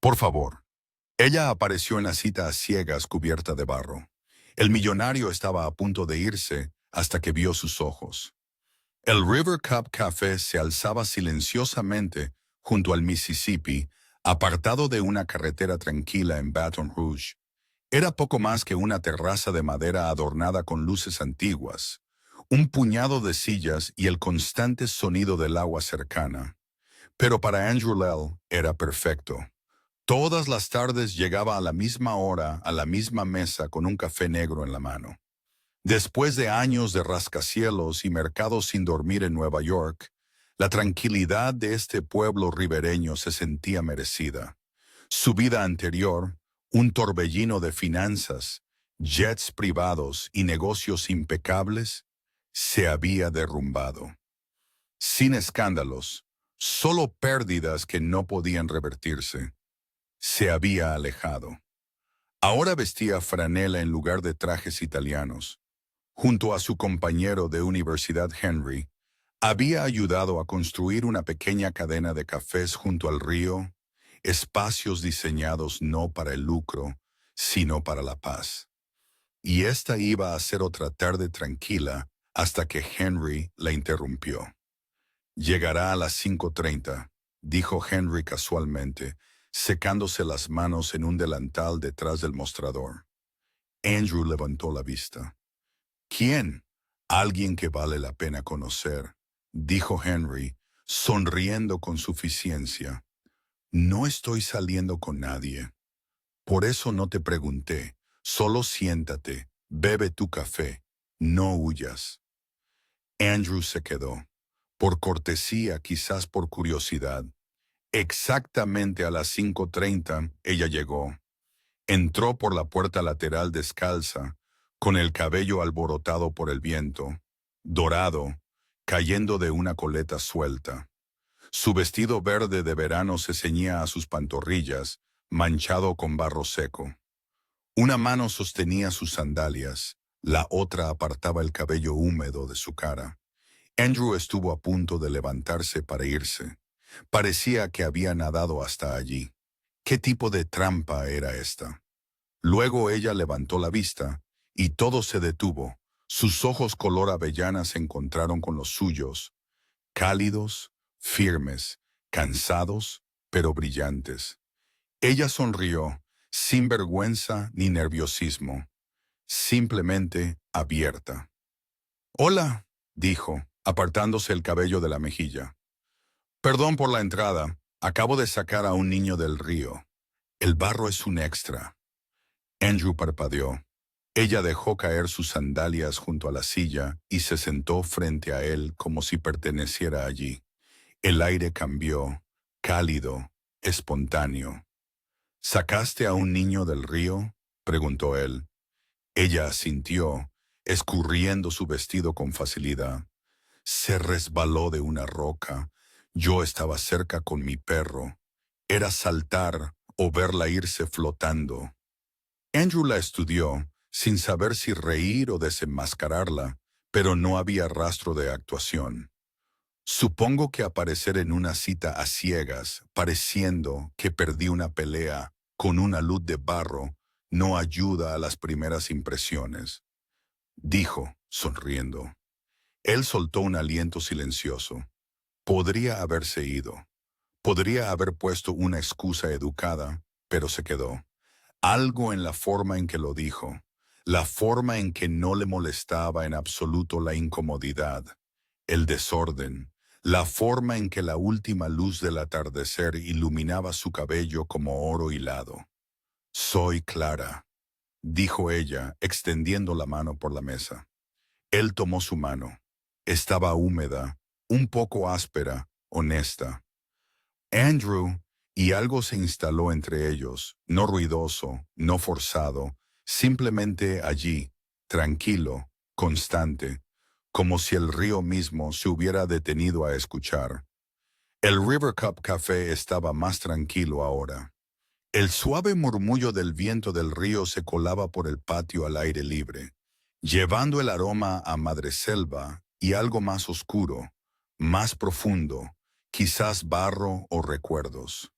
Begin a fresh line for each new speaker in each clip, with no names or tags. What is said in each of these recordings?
Por favor. Ella apareció en la cita a ciegas cubierta de barro. El millonario estaba a punto de irse hasta que vio sus ojos. El River Cup Café se alzaba silenciosamente junto al Mississippi, apartado de una carretera tranquila en Baton Rouge. Era poco más que una terraza de madera adornada con luces antiguas, un puñado de sillas y el constante sonido del agua cercana. Pero para Andrew Lell era perfecto. Todas las tardes llegaba a la misma hora, a la misma mesa con un café negro en la mano. Después de años de rascacielos y mercados sin dormir en Nueva York, la tranquilidad de este pueblo ribereño se sentía merecida. Su vida anterior, un torbellino de finanzas, jets privados y negocios impecables, se había derrumbado. Sin escándalos, solo pérdidas que no podían revertirse. Se había alejado. Ahora vestía franela en lugar de trajes italianos. Junto a su compañero de universidad Henry, había ayudado a construir una pequeña cadena de cafés junto al río, espacios diseñados no para el lucro, sino para la paz. Y esta iba a ser otra tarde tranquila hasta que Henry la interrumpió. «Llegará a las 5:30», dijo Henry casualmente, secándose las manos en un delantal detrás del mostrador. Andrew levantó la vista. «¿Quién?» «Alguien que vale la pena conocer», dijo Henry, sonriendo con suficiencia. «No estoy saliendo con nadie. Por eso no te pregunté. Solo siéntate, bebe tu café. No huyas». Andrew se quedó. Por cortesía, quizás por curiosidad. Exactamente a las 5:30 ella llegó. Entró por la puerta lateral descalza, con el cabello alborotado por el viento, dorado, cayendo de una coleta suelta. Su vestido verde de verano se ceñía a sus pantorrillas, manchado con barro seco. Una mano sostenía sus sandalias, la otra apartaba el cabello húmedo de su cara. Andrew estuvo a punto de levantarse para irse. Parecía que había nadado hasta allí. ¿Qué tipo de trampa era esta? Luego ella levantó la vista, y todo se detuvo. Sus ojos color avellana se encontraron con los suyos, cálidos, firmes, cansados, pero brillantes. Ella sonrió, sin vergüenza ni nerviosismo, simplemente abierta. «Hola», dijo, apartándose el cabello de la mejilla. «Perdón por la entrada. Acabo de sacar a un niño del río. El barro es un extra». Andrew parpadeó. Ella dejó caer sus sandalias junto a la silla y se sentó frente a él como si perteneciera allí. El aire cambió, cálido, espontáneo. «¿Sacaste a un niño del río?», preguntó él. Ella asintió, escurriendo su vestido con facilidad. «Se resbaló de una roca. Yo estaba cerca con mi perro. Era saltar o verla irse flotando». Andrew la estudió, sin saber si reír o desenmascararla, pero no había rastro de actuación. «Supongo que aparecer en una cita a ciegas, pareciendo que perdí una pelea con una luz de barro, no ayuda a las primeras impresiones», dijo, sonriendo. Él soltó un aliento silencioso. Podría haberse ido. Podría haber puesto una excusa educada, pero se quedó. Algo en la forma en que lo dijo, la forma en que no le molestaba en absoluto la incomodidad, el desorden, la forma en que la última luz del atardecer iluminaba su cabello como oro hilado. «Soy Clara», dijo ella, extendiendo la mano por la mesa. Él tomó su mano. Estaba húmeda, un poco áspera, honesta. «Andrew», y algo se instaló entre ellos, no ruidoso, no forzado, simplemente allí, tranquilo, constante, como si el río mismo se hubiera detenido a escuchar. El River Cup Café estaba más tranquilo ahora. El suave murmullo del viento del río se colaba por el patio al aire libre, llevando el aroma a madreselva y algo más oscuro, más profundo, quizás barro o recuerdos.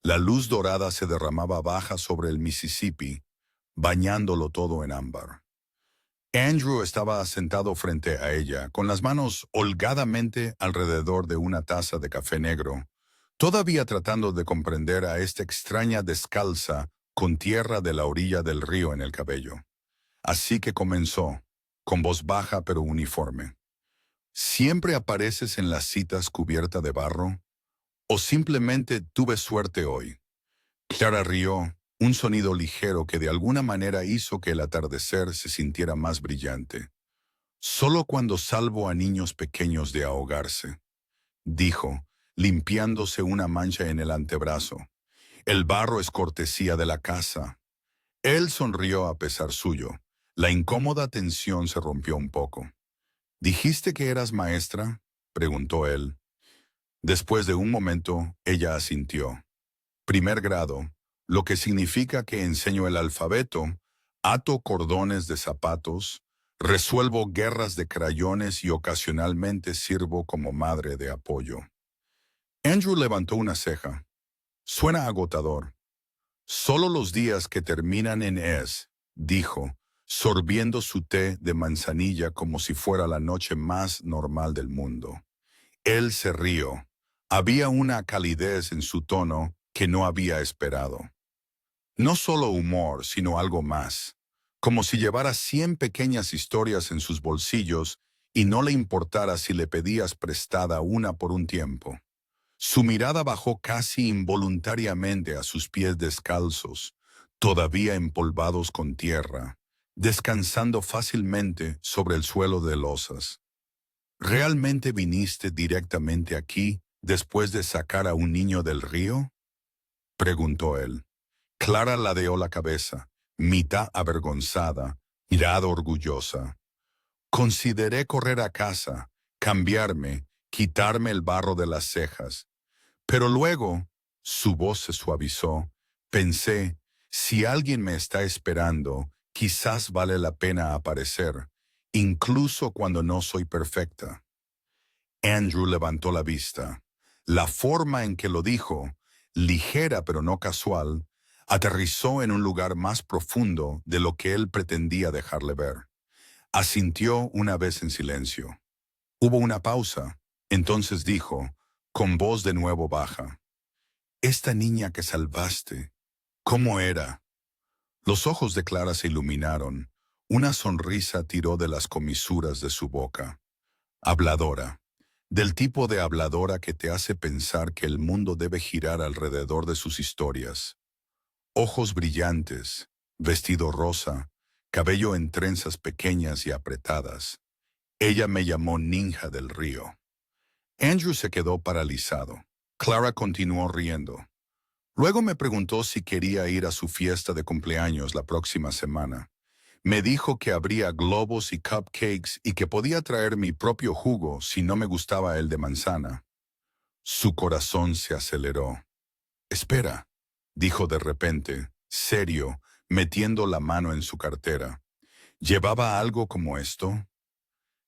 La luz dorada se derramaba baja sobre el Mississippi, bañándolo todo en ámbar. Andrew estaba sentado frente a ella, con las manos holgadamente alrededor de una taza de café negro, todavía tratando de comprender a esta extraña descalza con tierra de la orilla del río en el cabello. Así que comenzó, con voz baja pero uniforme. ¿Siempre apareces en las citas cubierta de barro? ¿O simplemente tuve suerte hoy? Clara rió, un sonido ligero que de alguna manera hizo que el atardecer se sintiera más brillante. Solo cuando salvo a niños pequeños de ahogarse, dijo, limpiándose una mancha en el antebrazo. El barro es cortesía de la casa. Él sonrió a pesar suyo. La incómoda tensión se rompió un poco. ¿Dijiste que eras maestra?, preguntó él. Después de un momento, ella asintió. Primer grado, lo que significa que enseño el alfabeto, ato cordones de zapatos, resuelvo guerras de crayones y ocasionalmente sirvo como madre de apoyo. Andrew levantó una ceja. Suena agotador. Solo los días que terminan en es, dijo, sorbiendo su té de manzanilla como si fuera la noche más normal del mundo. Él se rió. Había una calidez en su tono que no había esperado. No solo humor, sino algo más. Como si llevara 100 pequeñas historias en sus bolsillos y no le importara si le pedías prestada una por un tiempo. Su mirada bajó casi involuntariamente a sus pies descalzos, todavía empolvados con tierra, descansando fácilmente sobre el suelo de losas. ¿Realmente viniste directamente aquí después de sacar a un niño del río?, preguntó él. Clara ladeó la cabeza, mitad avergonzada, mirada orgullosa. Consideré correr a casa, cambiarme, quitarme el barro de las cejas. Pero luego, su voz se suavizó, pensé, si alguien me está esperando, quizás vale la pena aparecer, incluso cuando no soy perfecta. Andrew levantó la vista. La forma en que lo dijo, ligera pero no casual, aterrizó en un lugar más profundo de lo que él pretendía dejarle ver. Asintió una vez en silencio. Hubo una pausa. Entonces dijo, con voz de nuevo baja, «Esta niña que salvaste, ¿cómo era?» Los ojos de Clara se iluminaron. Una sonrisa tiró de las comisuras de su boca. Habladora. Del tipo de habladora que te hace pensar que el mundo debe girar alrededor de sus historias. Ojos brillantes, vestido rosa, cabello en trenzas pequeñas y apretadas. Ella me llamó ninja del río. Andrew se quedó paralizado. Clara continuó riendo. Luego me preguntó si quería ir a su fiesta de cumpleaños la próxima semana. Me dijo que habría globos y cupcakes y que podía traer mi propio jugo si no me gustaba el de manzana. Su corazón se aceleró. «Espera», dijo de repente, serio, metiendo la mano en su cartera. ¿Llevaba algo como esto?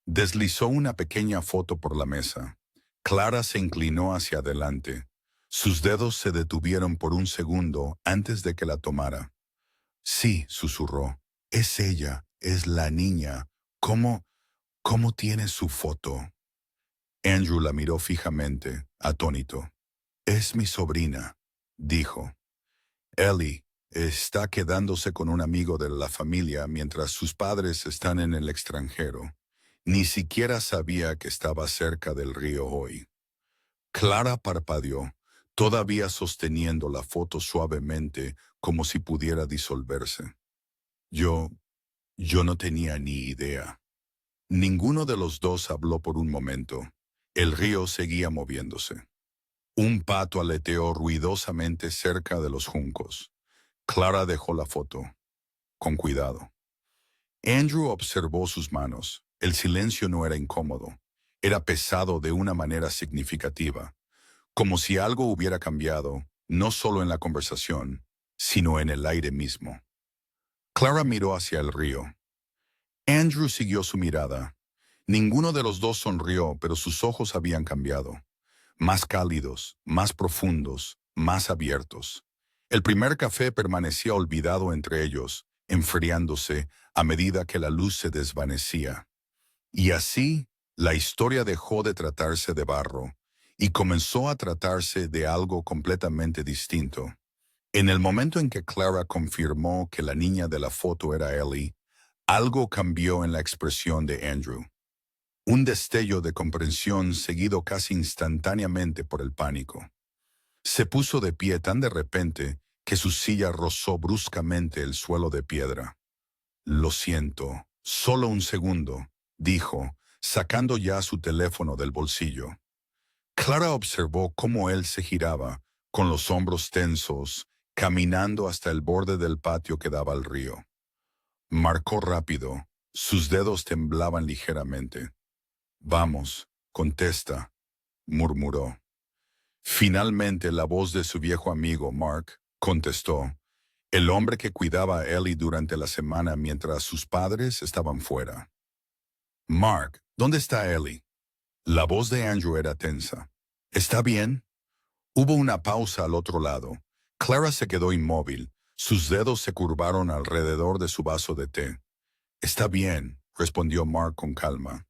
Deslizó una pequeña foto por la mesa. Clara se inclinó hacia adelante. Sus dedos se detuvieron por un segundo antes de que la tomara. «Sí», susurró. «Es ella, es la niña. ¿Cómo tiene su foto?» Andrew la miró fijamente, atónito. «Es mi sobrina», dijo. «Ellie está quedándose con un amigo de la familia mientras sus padres están en el extranjero. Ni siquiera sabía que estaba cerca del río hoy». Clara parpadeó, todavía sosteniendo la foto suavemente como si pudiera disolverse. Yo no tenía ni idea». Ninguno de los dos habló por un momento. El río seguía moviéndose. Un pato aleteó ruidosamente cerca de los juncos. Clara dejó la foto. Con cuidado. Andrew observó sus manos. El silencio no era incómodo. Era pesado de una manera significativa. Como si algo hubiera cambiado, no solo en la conversación, sino en el aire mismo. Clara miró hacia el río. Andrew siguió su mirada. Ninguno de los dos sonrió, pero sus ojos habían cambiado. Más cálidos, más profundos, más abiertos. El primer café permanecía olvidado entre ellos, enfriándose a medida que la luz se desvanecía. Y así, la historia dejó de tratarse de barro y comenzó a tratarse de algo completamente distinto. En el momento en que Clara confirmó que la niña de la foto era Ellie, algo cambió en la expresión de Andrew. Un destello de comprensión seguido casi instantáneamente por el pánico. Se puso de pie tan de repente que su silla rozó bruscamente el suelo de piedra. «Lo siento, solo un segundo», dijo, sacando ya su teléfono del bolsillo. Clara observó cómo él se giraba, con los hombros tensos, caminando hasta el borde del patio que daba al río. Marcó rápido, sus dedos temblaban ligeramente. «Vamos, contesta», murmuró. Finalmente la voz de su viejo amigo, Mark, contestó, el hombre que cuidaba a Ellie durante la semana mientras sus padres estaban fuera. «Mark, ¿dónde está Ellie?» La voz de Andrew era tensa. «¿Está bien?» Hubo una pausa al otro lado. Clara se quedó inmóvil. Sus dedos se curvaron alrededor de su vaso de té. «Está bien», respondió Mark con calma.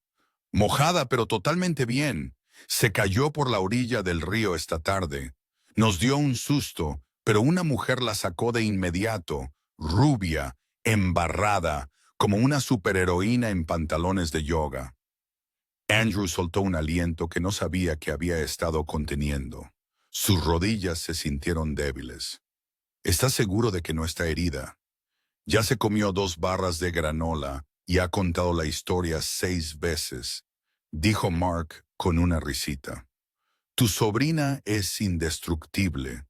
«Mojada, pero totalmente bien. Se cayó por la orilla del río esta tarde. Nos dio un susto, pero una mujer la sacó de inmediato, rubia, embarrada, como una superheroína en pantalones de yoga». Andrew soltó un aliento que no sabía que había estado conteniendo. Sus rodillas se sintieron débiles. «¿Estás seguro de que no está herida?» Ya se comió 2 barras de granola y ha contado la historia 6 veces, dijo Mark con una risita. «Tu sobrina es indestructible.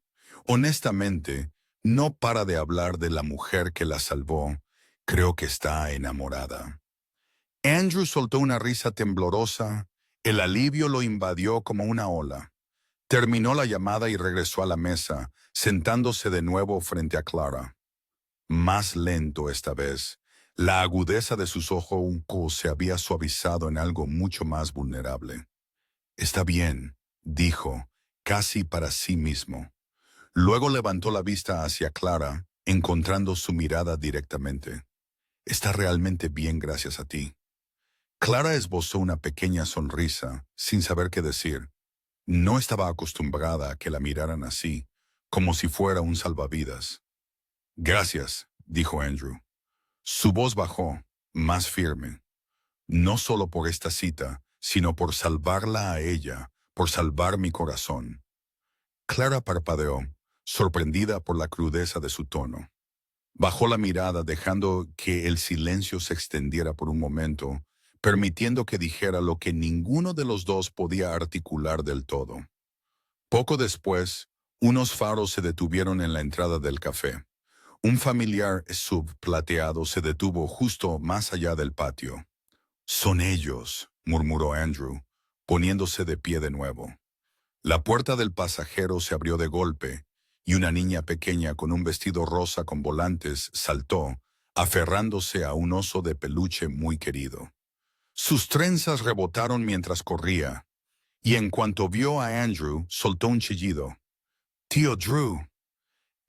Honestamente, no para de hablar de la mujer que la salvó. Creo que está enamorada». Andrew soltó una risa temblorosa. El alivio lo invadió como una ola. Terminó la llamada y regresó a la mesa, sentándose de nuevo frente a Clara. Más lento esta vez. La agudeza de sus ojos se había suavizado en algo mucho más vulnerable. «Está bien», dijo, casi para sí mismo. Luego levantó la vista hacia Clara, encontrando su mirada directamente. «Está realmente bien gracias a ti». Clara esbozó una pequeña sonrisa, sin saber qué decir. No estaba acostumbrada a que la miraran así, como si fuera un salvavidas. «Gracias», dijo Andrew. Su voz bajó, más firme. «No solo por esta cita, sino por salvarla a ella, por salvar mi corazón». Clara parpadeó, sorprendida por la crudeza de su tono. Bajó la mirada dejando que el silencio se extendiera por un momento, permitiendo que dijera lo que ninguno de los dos podía articular del todo. Poco después, unos faros se detuvieron en la entrada del café. Un familiar SUV plateado se detuvo justo más allá del patio. «Son ellos», murmuró Andrew, poniéndose de pie de nuevo. La puerta del pasajero se abrió de golpe, y una niña pequeña con un vestido rosa con volantes saltó, aferrándose a un oso de peluche muy querido. Sus trenzas rebotaron mientras corría, y en cuanto vio a Andrew, soltó un chillido. «Tío Drew».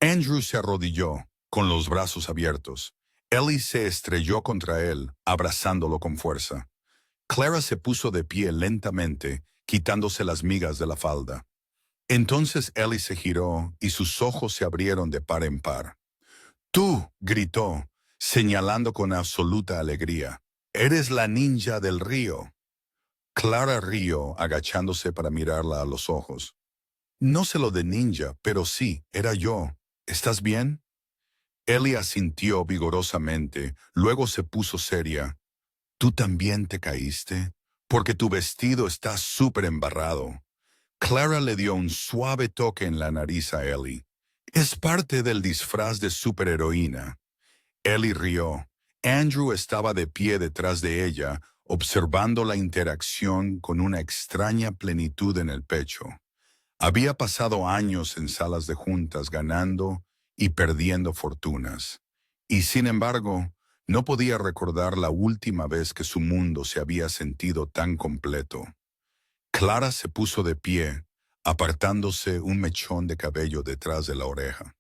Andrew se arrodilló, con los brazos abiertos. Ellie se estrelló contra él, abrazándolo con fuerza. Clara se puso de pie lentamente, quitándose las migas de la falda. Entonces Ellie se giró y sus ojos se abrieron de par en par. «Tú», gritó, señalando con absoluta alegría. «Eres la ninja del río». Clara rió, agachándose para mirarla a los ojos. «No sé lo de ninja, pero sí, era yo. ¿Estás bien?» Ellie asintió vigorosamente, luego se puso seria. «¿Tú también te caíste? Porque tu vestido está súper embarrado». Clara le dio un suave toque en la nariz a Ellie. «Es parte del disfraz de superheroína». Ellie rió. Andrew estaba de pie detrás de ella, observando la interacción con una extraña plenitud en el pecho. Había pasado años en salas de juntas ganando y perdiendo fortunas. Y sin embargo, no podía recordar la última vez que su mundo se había sentido tan completo. Clara se puso de pie, apartándose un mechón de cabello detrás de la oreja.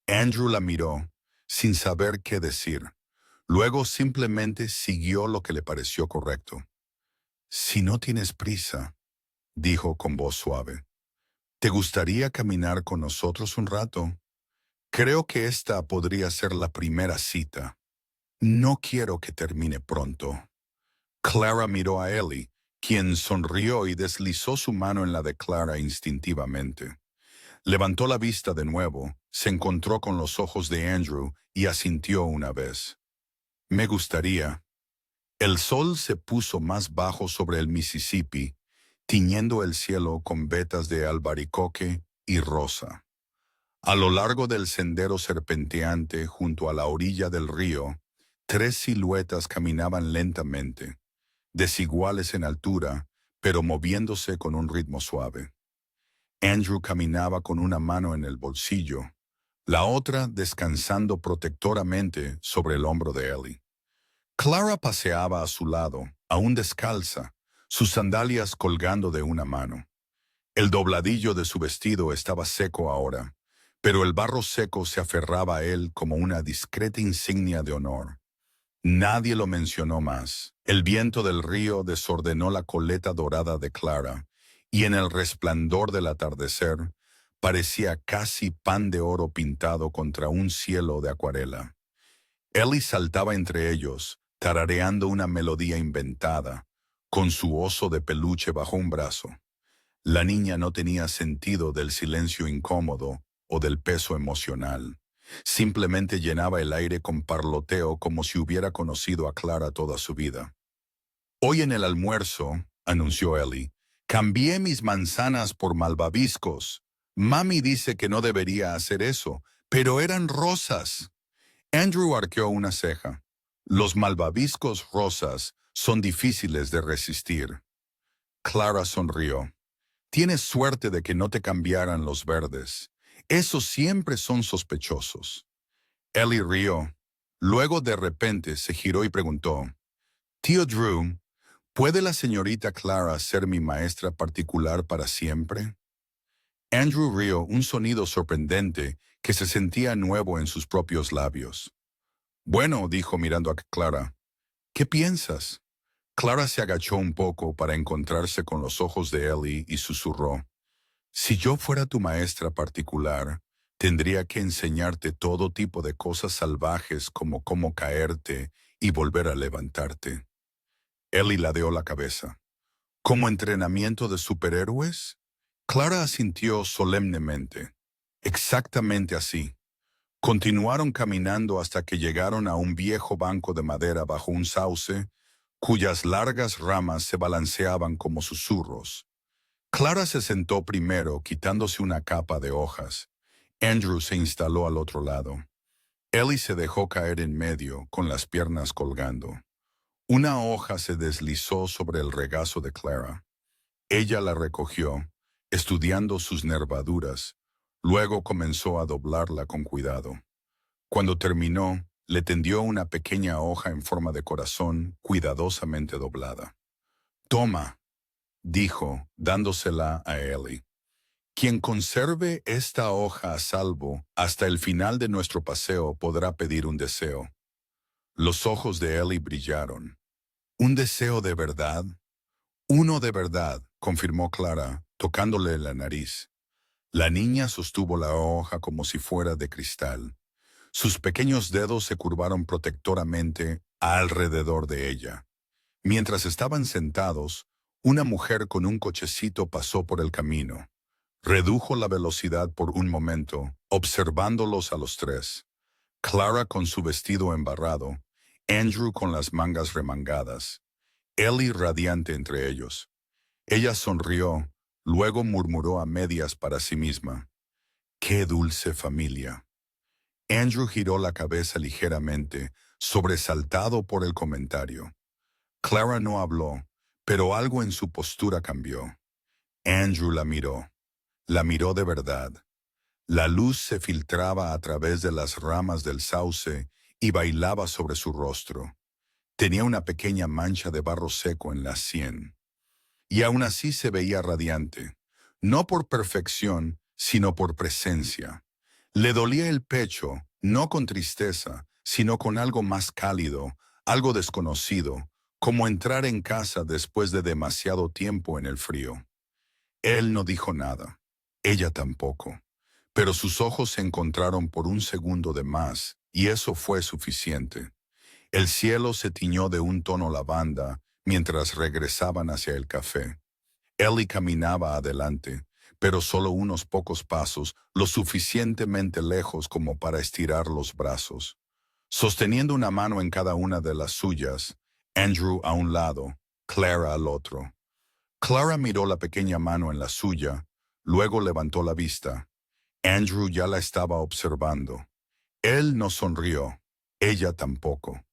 Andrew la miró, sin saber qué decir. Luego simplemente siguió lo que le pareció correcto. «Si no tienes prisa», dijo con voz suave, «¿te gustaría caminar con nosotros un rato? Creo que esta podría ser la primera cita. No quiero que termine pronto». Clara miró a Ellie, quien sonrió y deslizó su mano en la de Clara instintivamente. Levantó la vista de nuevo, se encontró con los ojos de Andrew y asintió una vez. «Me gustaría». El sol se puso más bajo sobre el Mississippi, tiñendo el cielo con vetas de albaricoque y rosa. A lo largo del sendero serpenteante junto a la orilla del río, tres siluetas caminaban lentamente, desiguales en altura, pero moviéndose con un ritmo suave. Andrew caminaba con una mano en el bolsillo, la otra descansando protectoramente sobre el hombro de Ellie. Clara paseaba a su lado, aún descalza, sus sandalias colgando de una mano. El dobladillo de su vestido estaba seco ahora, pero el barro seco se aferraba a él como una discreta insignia de honor. Nadie lo mencionó más. El viento del río desordenó la coleta dorada de Clara, y en el resplandor del atardecer parecía casi pan de oro pintado contra un cielo de acuarela. Ellie saltaba entre ellos, tarareando una melodía inventada, con su oso de peluche bajo un brazo. La niña no tenía sentido del silencio incómodo o del peso emocional. Simplemente llenaba el aire con parloteo como si hubiera conocido a Clara toda su vida. «Hoy en el almuerzo», anunció Ellie, «cambié mis manzanas por malvaviscos. Mami dice que no debería hacer eso, pero eran rosas». Andrew arqueó una ceja. «Los malvaviscos rosas son difíciles de resistir». Clara sonrió. «Tienes suerte de que no te cambiaran los verdes. Esos siempre son sospechosos». Ellie rió. Luego de repente se giró y preguntó, «Tío Drew, ¿puede la señorita Clara ser mi maestra particular para siempre?» Andrew rió, un sonido sorprendente que se sentía nuevo en sus propios labios. «Bueno», dijo mirando a Clara, «¿qué piensas?» Clara se agachó un poco para encontrarse con los ojos de Ellie y susurró, «Si yo fuera tu maestra particular, tendría que enseñarte todo tipo de cosas salvajes como cómo caerte y volver a levantarte». Ellie ladeó la cabeza. «¿Como entrenamiento de superhéroes?» Clara asintió solemnemente. «Exactamente así». Continuaron caminando hasta que llegaron a un viejo banco de madera bajo un sauce, cuyas largas ramas se balanceaban como susurros. Clara se sentó primero, quitándose una capa de hojas. Andrew se instaló al otro lado. Ellie se dejó caer en medio, con las piernas colgando. Una hoja se deslizó sobre el regazo de Clara. Ella la recogió, estudiando sus nervaduras. Luego comenzó a doblarla con cuidado. Cuando terminó, le tendió una pequeña hoja en forma de corazón, cuidadosamente doblada. «Toma», dijo, dándosela a Ellie. «Quien conserve esta hoja a salvo hasta el final de nuestro paseo podrá pedir un deseo». Los ojos de Ellie brillaron. «¿Un deseo de verdad?» «Uno de verdad», confirmó Clara, tocándole la nariz. La niña sostuvo la hoja como si fuera de cristal. Sus pequeños dedos se curvaron protectoramente alrededor de ella. Mientras estaban sentados, una mujer con un cochecito pasó por el camino. Redujo la velocidad por un momento, observándolos a los tres. Clara con su vestido embarrado, Andrew con las mangas remangadas, Ellie radiante entre ellos. Ella sonrió, luego murmuró a medias para sí misma, «¡Qué dulce familia!». Andrew giró la cabeza ligeramente, sobresaltado por el comentario. Clara no habló, pero algo en su postura cambió. Andrew la miró de verdad. La luz se filtraba a través de las ramas del sauce y bailaba sobre su rostro. Tenía una pequeña mancha de barro seco en la sien. Y aún así se veía radiante. no por perfección, sino por presencia. Le dolía el pecho, no con tristeza, sino con algo más cálido, algo desconocido, como entrar en casa después de demasiado tiempo en el frío. Él no dijo nada, ella tampoco, pero sus ojos se encontraron por un segundo de más, y eso fue suficiente. El cielo se tiñó de un tono lavanda mientras regresaban hacia el café. Ellie caminaba adelante, pero solo unos pocos pasos, lo suficientemente lejos como para estirar los brazos. Sosteniendo una mano en cada una de las suyas, Andrew a un lado, Clara al otro. Clara miró la pequeña mano en la suya, luego levantó la vista. Andrew ya la estaba observando. Él no sonrió, ella tampoco.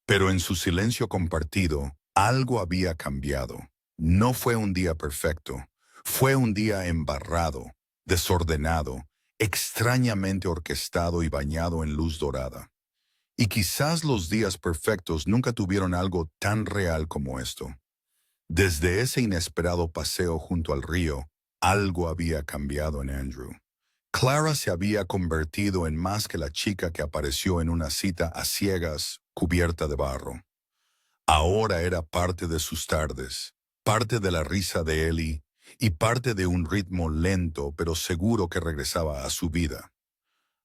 Pero en su silencio compartido, algo había cambiado. No fue un día perfecto, fue un día embarrado, desordenado, extrañamente orquestado y bañado en luz dorada. Y quizás los días perfectos nunca tuvieron algo tan real como esto. Desde ese inesperado paseo junto al río, algo había cambiado en Andrew. Clara se había convertido en más que la chica que apareció en una cita a ciegas, cubierta de barro. Ahora era parte de sus tardes, parte de la risa de Ellie y parte de un ritmo lento pero seguro que regresaba a su vida.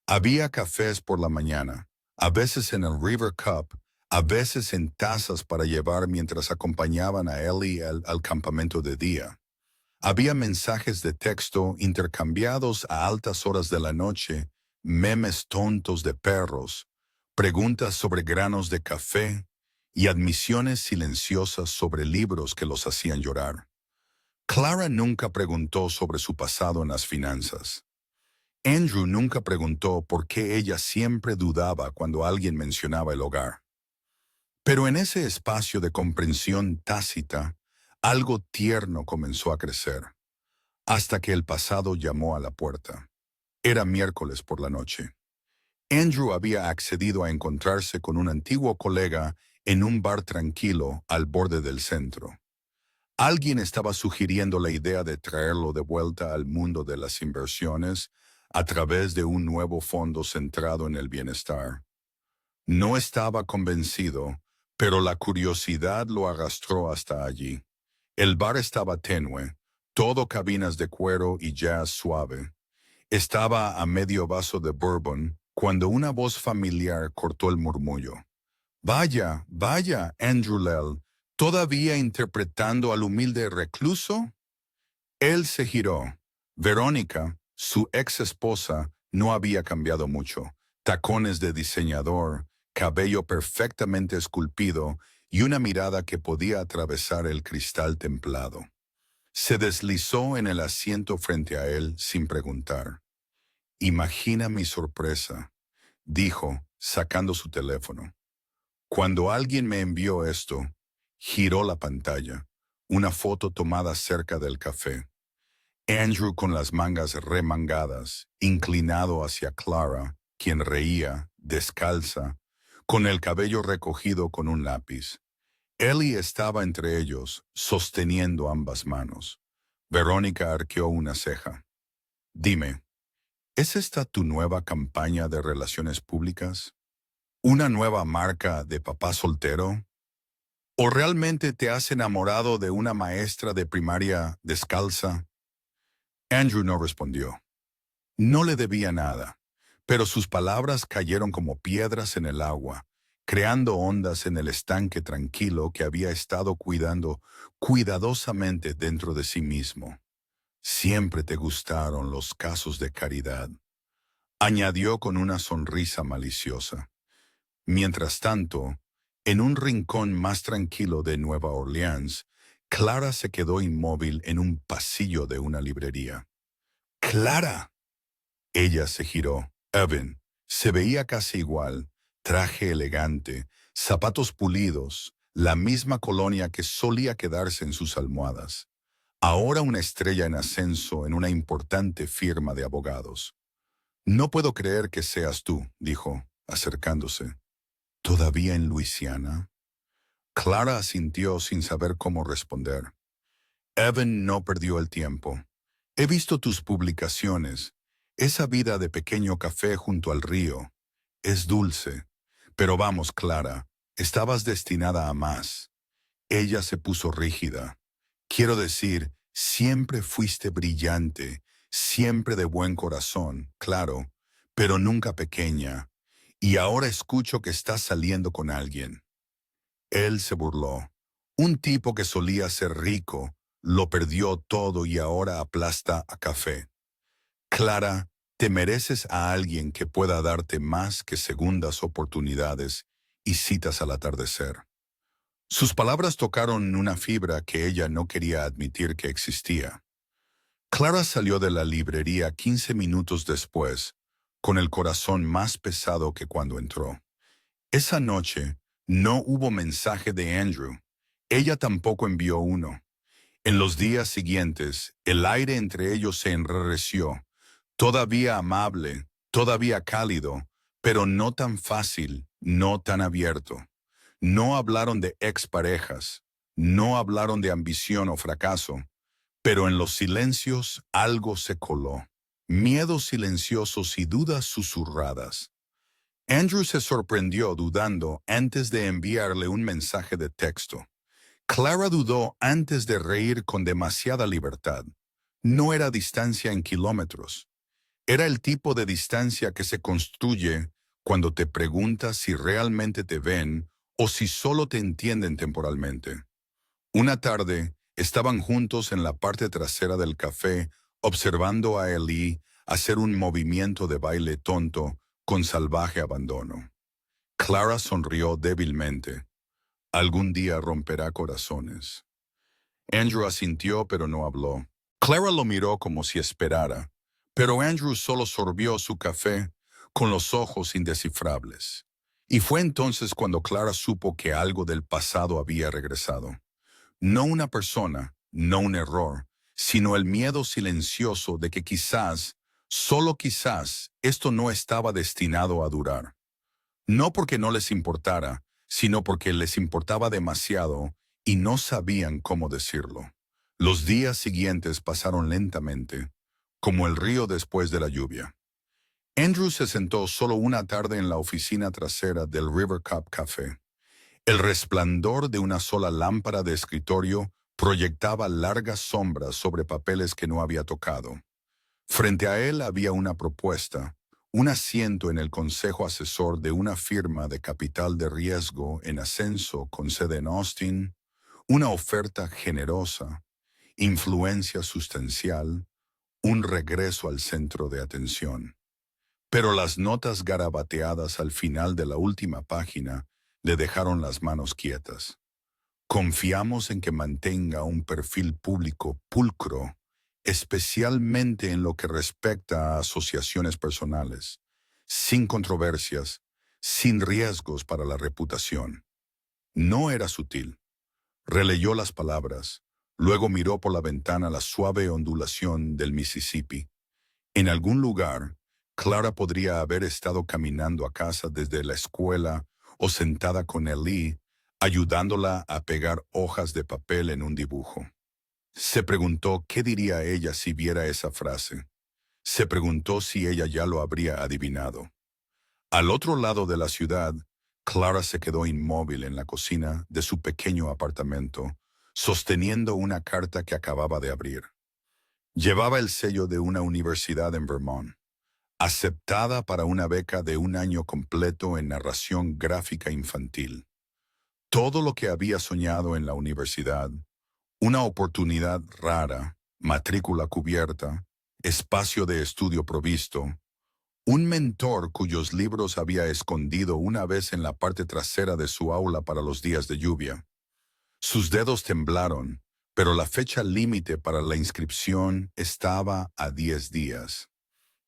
Había cafés por la mañana, a veces en el River Cup, a veces en tazas para llevar mientras acompañaban a Ellie al campamento de día. Había mensajes de texto intercambiados a altas horas de la noche, memes tontos de perros, preguntas sobre granos de café y admisiones silenciosas sobre libros que los hacían llorar. Clara nunca preguntó sobre su pasado en las finanzas. Andrew nunca preguntó por qué ella siempre dudaba cuando alguien mencionaba el hogar. Pero en ese espacio de comprensión tácita, algo tierno comenzó a crecer, hasta que el pasado llamó a la puerta. Era miércoles por la noche. Andrew había accedido a encontrarse con un antiguo colega en un bar tranquilo al borde del centro. Alguien estaba sugiriendo la idea de traerlo de vuelta al mundo de las inversiones a través de un nuevo fondo centrado en el bienestar. No estaba convencido, pero la curiosidad lo arrastró hasta allí. El bar estaba tenue, todo cabinas de cuero y jazz suave. Estaba a medio vaso de bourbon cuando una voz familiar cortó el murmullo. Vaya, vaya, Andrew Lell, ¿todavía interpretando al humilde recluso? Él se giró. Verónica, su ex esposa, no había cambiado mucho. Tacones de diseñador, cabello perfectamente esculpido y una mirada que podía atravesar el cristal templado. Se deslizó en el asiento frente a él sin preguntar. Imagina mi sorpresa, dijo, sacando su teléfono. Cuando alguien me envió esto, giró la pantalla, una foto tomada cerca del café. Andrew con las mangas remangadas, inclinado hacia Clara, quien reía, descalza, con el cabello recogido con un lápiz. Ellie estaba entre ellos, sosteniendo ambas manos. Verónica arqueó una ceja. Dime, ¿es esta tu nueva campaña de relaciones públicas? ¿Una nueva marca de papá soltero? ¿O realmente te has enamorado de una maestra de primaria descalza? Andrew no respondió. No le debía nada, pero sus palabras cayeron como piedras en el agua, creando ondas en el estanque tranquilo que había estado cuidando cuidadosamente dentro de sí mismo. Siempre te gustaron los casos de caridad, añadió con una sonrisa maliciosa. Mientras tanto, en un rincón más tranquilo de Nueva Orleans, Clara se quedó inmóvil en un pasillo de una librería. ¡Clara! Ella se giró. Evan se veía casi igual, traje elegante, zapatos pulidos, la misma colonia que solía quedarse en sus almohadas. Ahora una estrella en ascenso en una importante firma de abogados. No puedo creer que seas tú, dijo, acercándose. ¿Todavía en Luisiana? Clara asintió sin saber cómo responder. Evan no perdió el tiempo. He visto tus publicaciones. Esa vida de pequeño café junto al río es dulce. Pero vamos, Clara, estabas destinada a más. Ella se puso rígida. Quiero decir, siempre fuiste brillante, siempre de buen corazón, claro, pero nunca pequeña. Y ahora escucho que estás saliendo con alguien. Él se burló. Un tipo que solía ser rico, lo perdió todo y ahora aplasta a café. Clara, te mereces a alguien que pueda darte más que segundas oportunidades y citas al atardecer. Sus palabras tocaron una fibra que ella no quería admitir que existía. Clara salió de la librería 15 minutos después, con el corazón más pesado que cuando entró. Esa noche no hubo mensaje de Andrew. Ella tampoco envió uno. En los días siguientes, el aire entre ellos se enrareció, todavía amable, todavía cálido, pero no tan fácil, no tan abierto. No hablaron de exparejas, no hablaron de ambición o fracaso, pero en los silencios algo se coló. Miedos silenciosos y dudas susurradas. Andrew se sorprendió dudando antes de enviarle un mensaje de texto. Clara dudó antes de reír con demasiada libertad. No era distancia en kilómetros. Era el tipo de distancia que se construye cuando te preguntas si realmente te ven o si solo te entienden temporalmente. Una tarde, estaban juntos en la parte trasera del café, observando a Ellie hacer un movimiento de baile tonto con salvaje abandono. Clara sonrió débilmente. Algún día romperá corazones. Andrew asintió pero no habló. Clara lo miró como si esperara, pero Andrew solo sorbió su café con los ojos indescifrables. Y fue entonces cuando Clara supo que algo del pasado había regresado. No una persona, no un error, sino el miedo silencioso de que quizás, solo quizás, esto no estaba destinado a durar. No porque no les importara, sino porque les importaba demasiado y no sabían cómo decirlo. Los días siguientes pasaron lentamente, como el río después de la lluvia. Andrew se sentó solo una tarde en la oficina trasera del River Cup Café. El resplandor de una sola lámpara de escritorio proyectaba largas sombras sobre papeles que no había tocado. Frente a él había una propuesta, un asiento en el consejo asesor de una firma de capital de riesgo en ascenso con sede en Austin, una oferta generosa, influencia sustancial, un regreso al centro de atención. Pero las notas garabateadas al final de la última página le dejaron las manos quietas. Confiamos en que mantenga un perfil público pulcro, especialmente en lo que respecta a asociaciones personales, sin controversias, sin riesgos para la reputación. No era sutil. Releyó las palabras, luego miró por la ventana la suave ondulación del Mississippi. En algún lugar, Clara podría haber estado caminando a casa desde la escuela o sentada con Ellie, ayudándola a pegar hojas de papel en un dibujo. Se preguntó qué diría ella si viera esa frase. Se preguntó si ella ya lo habría adivinado. Al otro lado de la ciudad, Clara se quedó inmóvil en la cocina de su pequeño apartamento, sosteniendo una carta que acababa de abrir. Llevaba el sello de una universidad en Vermont, aceptada para una beca de un año completo en narración gráfica infantil. Todo lo que había soñado en la universidad, una oportunidad rara, matrícula cubierta, espacio de estudio provisto, un mentor cuyos libros había escondido una vez en la parte trasera de su aula para los días de lluvia. Sus dedos temblaron, pero la fecha límite para la inscripción estaba a 10 días.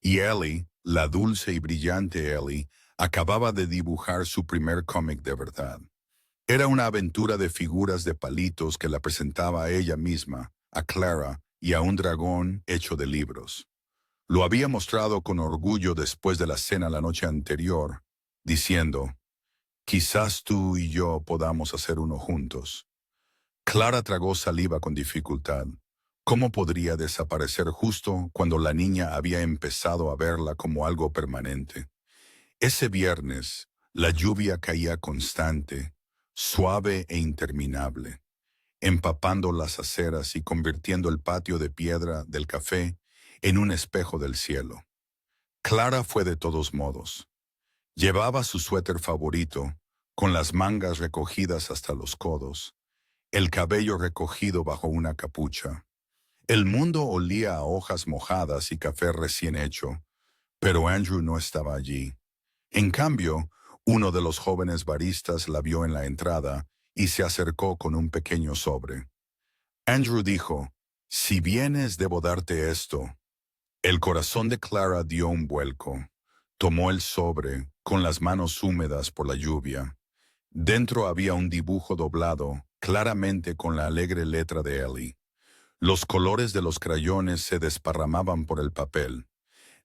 Y Ellie, la dulce y brillante Ellie, acababa de dibujar su primer cómic de verdad. Era una aventura de figuras de palitos que la presentaba a ella misma, a Clara y a un dragón hecho de libros. Lo había mostrado con orgullo después de la cena la noche anterior, diciendo, «Quizás tú y yo podamos hacer uno juntos». Clara tragó saliva con dificultad. ¿Cómo podría desaparecer justo cuando la niña había empezado a verla como algo permanente? Ese viernes, la lluvia caía constante, suave e interminable, empapando las aceras y convirtiendo el patio de piedra del café en un espejo del cielo. Clara fue de todos modos. Llevaba su suéter favorito, con las mangas recogidas hasta los codos, el cabello recogido bajo una capucha. El mundo olía a hojas mojadas y café recién hecho, pero Andrew no estaba allí. En cambio, uno de los jóvenes baristas la vio en la entrada y se acercó con un pequeño sobre. Andrew dijo, «Si vienes, debo darte esto». El corazón de Clara dio un vuelco. Tomó el sobre, con las manos húmedas por la lluvia. Dentro había un dibujo doblado, claramente con la alegre letra de Ellie. Los colores de los crayones se desparramaban por el papel.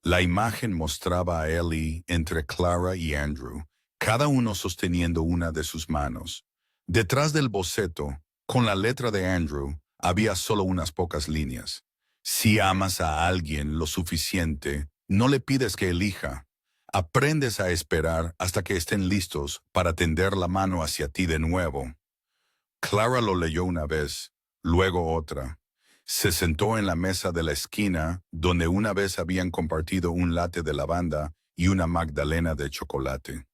La imagen mostraba a Ellie entre Clara y Andrew, cada uno sosteniendo una de sus manos. Detrás del boceto, con la letra de Andrew, había solo unas pocas líneas. Si amas a alguien lo suficiente, no le pides que elija. Aprendes a esperar hasta que estén listos para tender la mano hacia ti de nuevo. Clara lo leyó una vez, luego otra. Se sentó en la mesa de la esquina, donde una vez habían compartido un latte de lavanda y una magdalena de chocolate.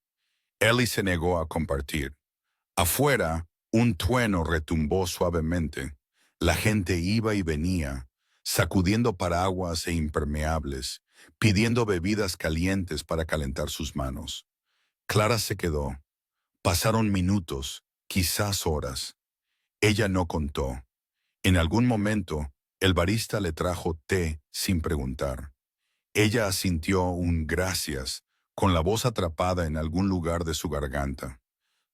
Ellie se negó a compartir. Afuera, un trueno retumbó suavemente. La gente iba y venía, sacudiendo paraguas e impermeables, pidiendo bebidas calientes para calentar sus manos. Clara se quedó. Pasaron minutos, quizás horas. Ella no contó. En algún momento, el barista le trajo té sin preguntar. Ella asintió un gracias, con la voz atrapada en algún lugar de su garganta.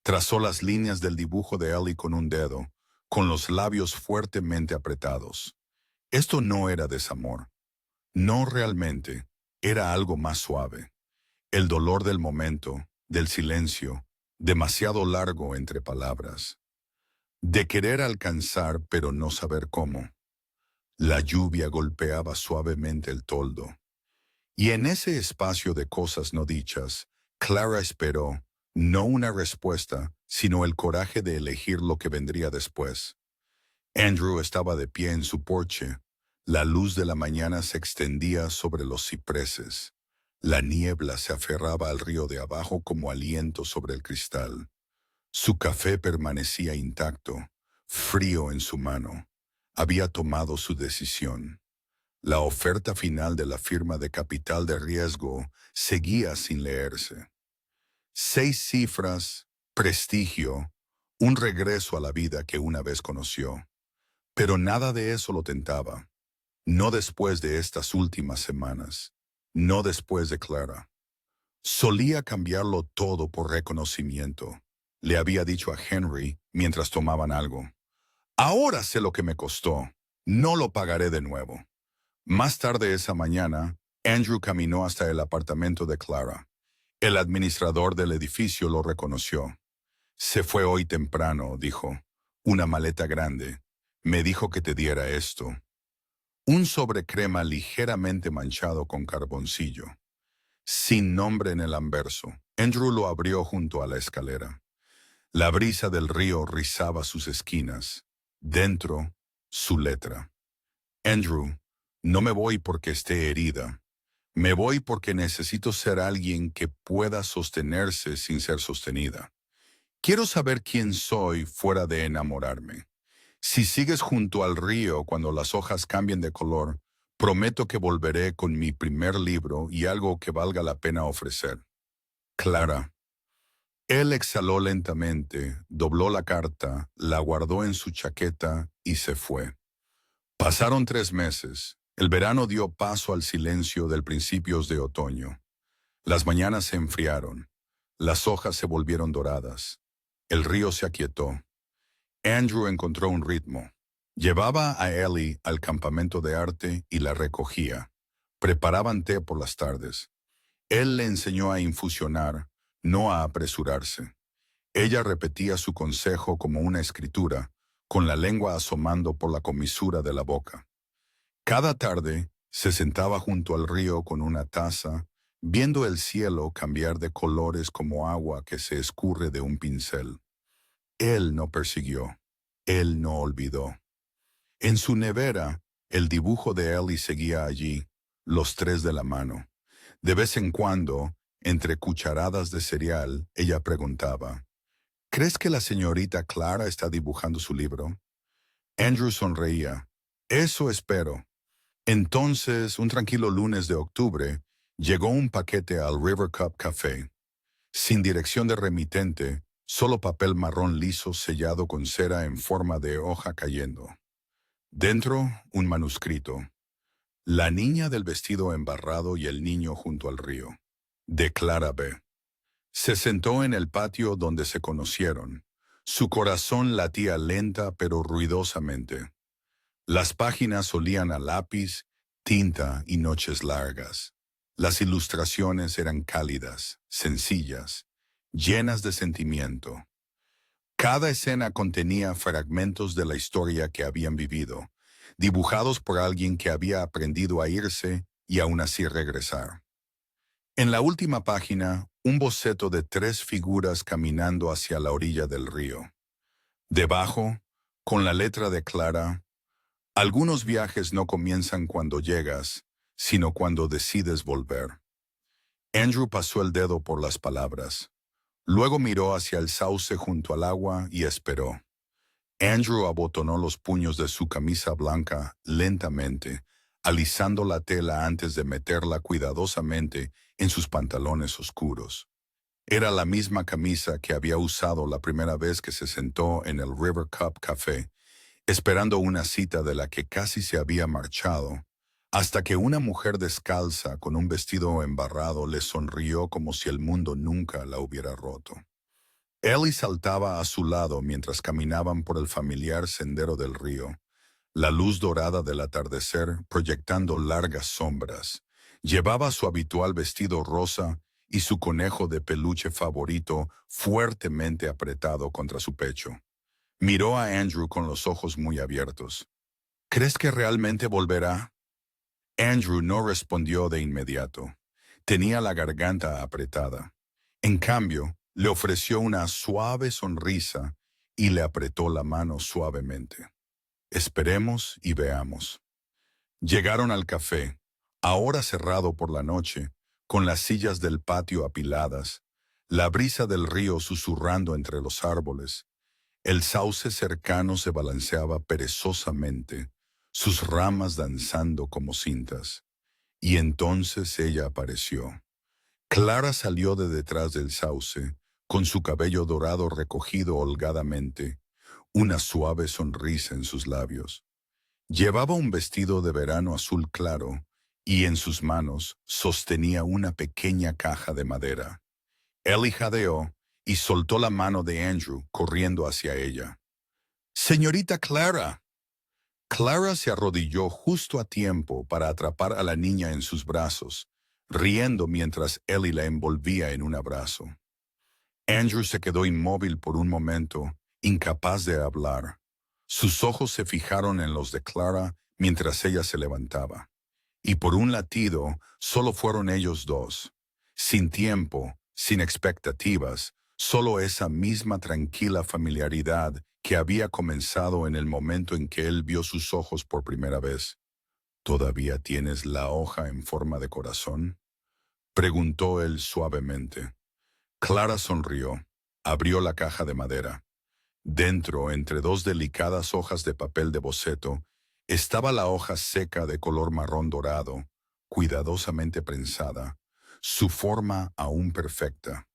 Trazó las líneas del dibujo de Ellie con un dedo, con los labios fuertemente apretados. Esto no era desamor. No realmente. Era algo más suave. El dolor del momento, del silencio, demasiado largo entre palabras. De querer alcanzar pero no saber cómo. La lluvia golpeaba suavemente el toldo. Y en ese espacio de cosas no dichas, Clara esperó, no una respuesta, sino el coraje de elegir lo que vendría después. Andrew estaba de pie en su porche. La luz de la mañana se extendía sobre los cipreses. La niebla se aferraba al río de abajo como aliento sobre el cristal. Su café permanecía intacto, frío en su mano. Había tomado su decisión. La oferta final de la firma de capital de riesgo seguía sin leerse. 6 cifras, prestigio, un regreso a la vida que una vez conoció. Pero nada de eso lo tentaba. No después de estas últimas semanas. No después de Clara. Solía cambiarlo todo por reconocimiento. Le había dicho a Henry mientras tomaban algo. Ahora sé lo que me costó. No lo pagaré de nuevo. Más tarde esa mañana, Andrew caminó hasta el apartamento de Clara. El administrador del edificio lo reconoció. Se fue hoy temprano, dijo. Una maleta grande. Me dijo que te diera esto. Un sobre crema ligeramente manchado con carboncillo. Sin nombre en el anverso. Andrew lo abrió junto a la escalera. La brisa del río rizaba sus esquinas. Dentro, su letra. Andrew, no me voy porque esté herida. Me voy porque necesito ser alguien que pueda sostenerse sin ser sostenida. Quiero saber quién soy fuera de enamorarme. Si sigues junto al río cuando las hojas cambien de color, prometo que volveré con mi primer libro y algo que valga la pena ofrecer. Clara. Él exhaló lentamente, dobló la carta, la guardó en su chaqueta y se fue. Pasaron 3 meses. El verano dio paso al silencio del principios de otoño. Las mañanas se enfriaron. Las hojas se volvieron doradas. El río se aquietó. Andrew encontró un ritmo. Llevaba a Ellie al campamento de arte y la recogía. Preparaban té por las tardes. Él le enseñó a infusionar, no a apresurarse. Ella repetía su consejo como una escritura, con la lengua asomando por la comisura de la boca. Cada tarde se sentaba junto al río con una taza, viendo el cielo cambiar de colores como agua que se escurre de un pincel. Él no persiguió, él no olvidó. En su nevera, el dibujo de Ellie seguía allí, los tres de la mano. De vez en cuando, entre cucharadas de cereal, ella preguntaba, ¿crees que la señorita Clara está dibujando su libro? Andrew sonreía. Eso espero. Entonces, un tranquilo lunes de octubre, llegó un paquete al River Cup Café. Sin dirección de remitente, solo papel marrón liso sellado con cera en forma de hoja cayendo. Dentro, un manuscrito. La niña del vestido embarrado y el niño junto al río. De Clara B. Se sentó en el patio donde se conocieron. Su corazón latía lenta pero ruidosamente. Las páginas olían a lápiz, tinta y noches largas. Las ilustraciones eran cálidas, sencillas, llenas de sentimiento. Cada escena contenía fragmentos de la historia que habían vivido, dibujados por alguien que había aprendido a irse y aún así regresar. En la última página, un boceto de 3 figuras caminando hacia la orilla del río. Debajo, con la letra de Clara, algunos viajes no comienzan cuando llegas, sino cuando decides volver. Andrew pasó el dedo por las palabras. Luego miró hacia el sauce junto al agua y esperó. Andrew abotonó los puños de su camisa blanca lentamente, alisando la tela antes de meterla cuidadosamente en sus pantalones oscuros. Era la misma camisa que había usado la primera vez que se sentó en el River Cup Café, esperando una cita de la que casi se había marchado, hasta que una mujer descalza con un vestido embarrado le sonrió como si el mundo nunca la hubiera roto. Ellie saltaba a su lado mientras caminaban por el familiar sendero del río, la luz dorada del atardecer proyectando largas sombras. Llevaba su habitual vestido rosa y su conejo de peluche favorito fuertemente apretado contra su pecho. Miró a Andrew con los ojos muy abiertos. ¿Crees que realmente volverá? Andrew no respondió de inmediato. Tenía la garganta apretada. En cambio, le ofreció una suave sonrisa y le apretó la mano suavemente. Esperemos y veamos. Llegaron al café, ahora cerrado por la noche, con las sillas del patio apiladas, la brisa del río susurrando entre los árboles. El sauce cercano se balanceaba perezosamente, sus ramas danzando como cintas. Y entonces ella apareció. Clara salió de detrás del sauce, con su cabello dorado recogido holgadamente, una suave sonrisa en sus labios. Llevaba un vestido de verano azul claro y en sus manos sostenía una pequeña caja de madera. Ellie jadeó y soltó la mano de Andrew corriendo hacia ella. «¡Señorita Clara!». Clara se arrodilló justo a tiempo para atrapar a la niña en sus brazos, riendo mientras Ellie la envolvía en un abrazo. Andrew se quedó inmóvil por un momento, incapaz de hablar. Sus ojos se fijaron en los de Clara mientras ella se levantaba. Y por un latido, solo fueron ellos dos. Sin tiempo, sin expectativas, solo esa misma tranquila familiaridad que había comenzado en el momento en que él vio sus ojos por primera vez. «¿Todavía tienes la hoja en forma de corazón?», preguntó él suavemente. Clara sonrió, abrió la caja de madera. Dentro, entre 2 delicadas hojas de papel de boceto, estaba la hoja seca de color marrón dorado, cuidadosamente prensada, su forma aún perfecta.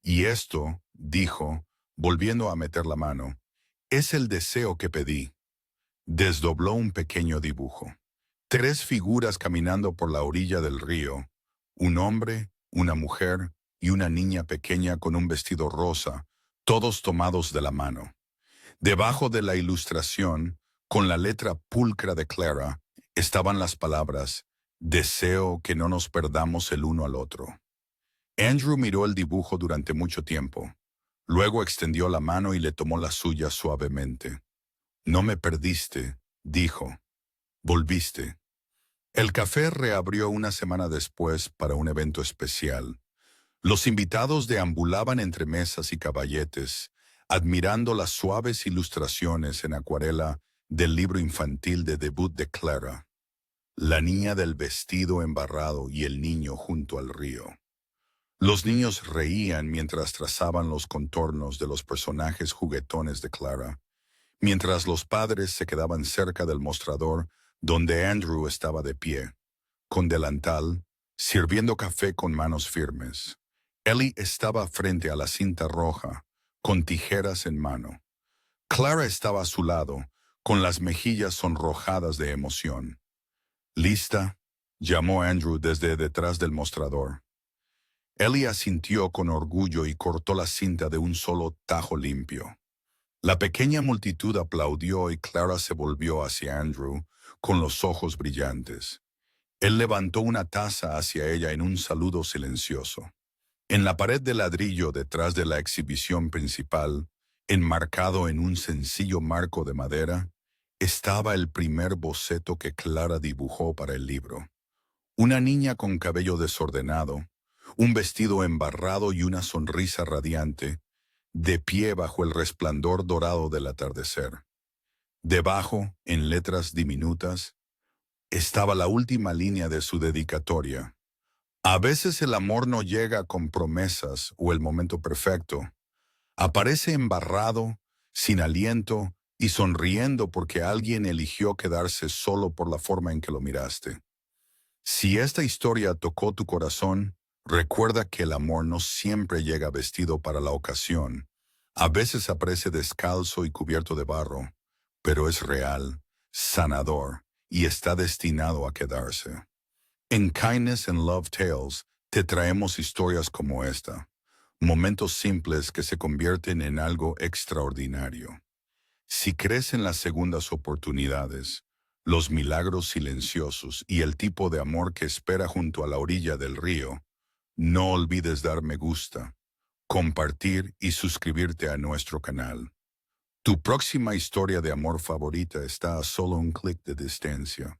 «Y esto», dijo, volviendo a meter la mano, «es el deseo que pedí». Desdobló un pequeño dibujo. 3 figuras caminando por la orilla del río, un hombre, una mujer y una niña pequeña con un vestido rosa, todos tomados de la mano. Debajo de la ilustración, con la letra pulcra de Clara, estaban las palabras «Deseo que no nos perdamos el uno al otro». Andrew miró el dibujo durante mucho tiempo. Luego extendió la mano y le tomó la suya suavemente. «No me perdiste», dijo. «Volviste». El café reabrió una semana después para un evento especial. Los invitados deambulaban entre mesas y caballetes, admirando las suaves ilustraciones en acuarela del libro infantil de debut de Clara, La niña del vestido embarrado y el niño junto al río. Los niños reían mientras trazaban los contornos de los personajes juguetones de Clara, mientras los padres se quedaban cerca del mostrador donde Andrew estaba de pie, con delantal, sirviendo café con manos firmes. Ellie estaba frente a la cinta roja, con tijeras en mano. Clara estaba a su lado, con las mejillas sonrojadas de emoción. ¿Lista?, llamó Andrew desde detrás del mostrador. Ellie asintió con orgullo y cortó la cinta de un solo tajo limpio. La pequeña multitud aplaudió y Clara se volvió hacia Andrew con los ojos brillantes. Él levantó una taza hacia ella en un saludo silencioso. En la pared de ladrillo detrás de la exhibición principal, enmarcado en un sencillo marco de madera, estaba el primer boceto que Clara dibujó para el libro. Una niña con cabello desordenado, un vestido embarrado y una sonrisa radiante, de pie bajo el resplandor dorado del atardecer. Debajo, en letras diminutas, estaba la última línea de su dedicatoria. A veces el amor no llega con promesas o el momento perfecto. Aparece embarrado, sin aliento y sonriendo porque alguien eligió quedarse solo por la forma en que lo miraste. Si esta historia tocó tu corazón, recuerda que el amor no siempre llega vestido para la ocasión. A veces aparece descalzo y cubierto de barro, pero es real, sanador y está destinado a quedarse. En Kindness and Love Tales te traemos historias como esta, momentos simples que se convierten en algo extraordinario. Si crees en las segundas oportunidades, los milagros silenciosos y el tipo de amor que espera junto a la orilla del río, no olvides dar me gusta, compartir y suscribirte a nuestro canal. Tu próxima historia de amor favorita está a solo un clic de distancia.